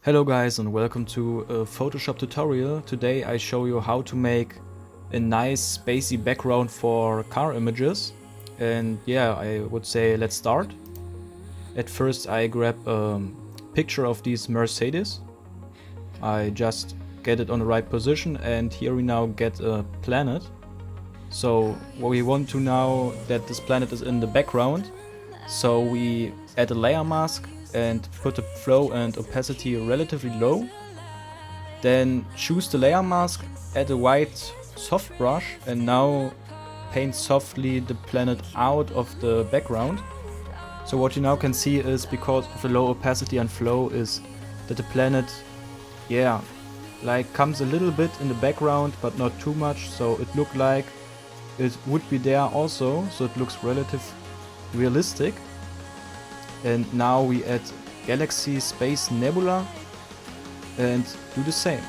Hello guys and welcome to a Photoshop tutorial. Today I show you how to make a nice spacey background for car images. And yeah, I would say let's start. At first I grab a picture of this Mercedes. I just get it on the right position and here we now get a planet. So we want to now that this planet is in the background. So we add a layer mask and put the flow and opacity relatively low. Then choose the layer mask, add a white soft brush and now paint softly the planet out of the background. So what you now can see is, because of the low opacity and flow, is that the planet comes a little bit in the background but not too much, so it look like it would be there also, so it looks relatively realistic. And now we add Galaxy Space Nebula and do the same.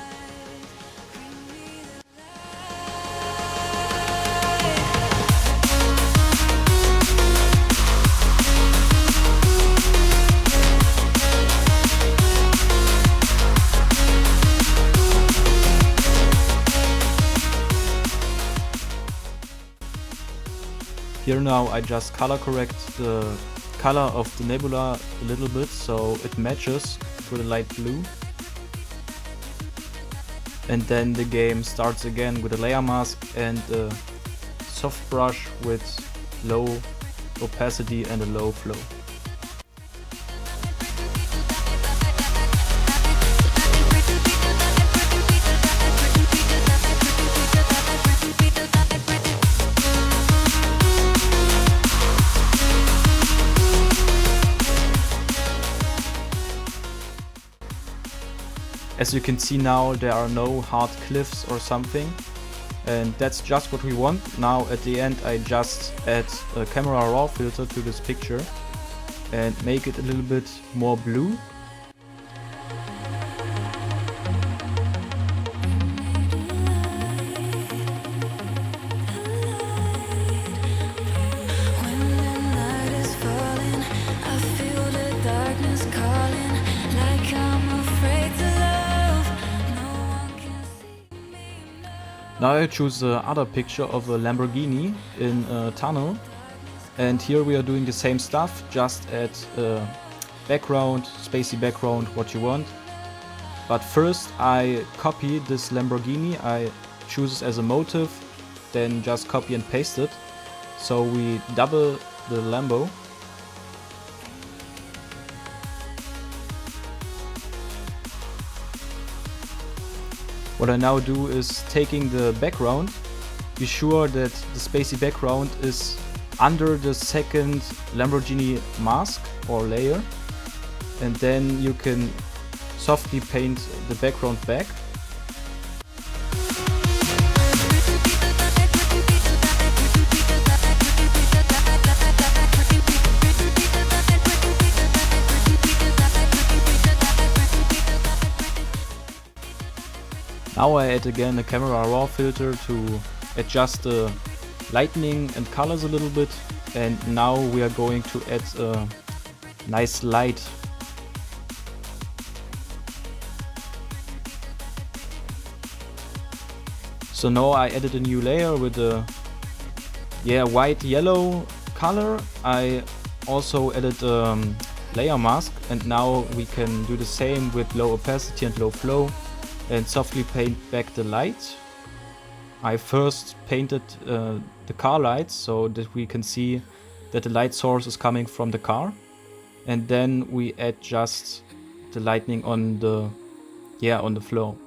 Here now I just color correct the color of the nebula a little bit so it matches to the light blue. And then the game starts again with a layer mask and a soft brush with low opacity and a low flow. As you can see now, there are no hard cliffs or something, and that's just what we want. Now at the end I just add a camera raw filter to this picture and make it a little bit more blue. Now I choose the other picture of a Lamborghini in a tunnel, and here we are doing the same stuff, just add a background, spacey background, what you want. But first I copy this Lamborghini, I choose it as a motive, then just copy and paste it. So we double the Lambo. What I now do is taking the background, be sure that the spacey background is under the second Lamborghini mask or layer, and then you can softly paint the background back. Now I add again a camera raw filter to adjust the lightning and colors a little bit, and now we are going to add a nice light. So now I added a new layer with a white yellow color. I also added a layer mask, and now we can do the same with low opacity and low flow and softly paint back the light. I first painted the car lights so that we can see that the light source is coming from the car, and then we add just the lightning on the flow.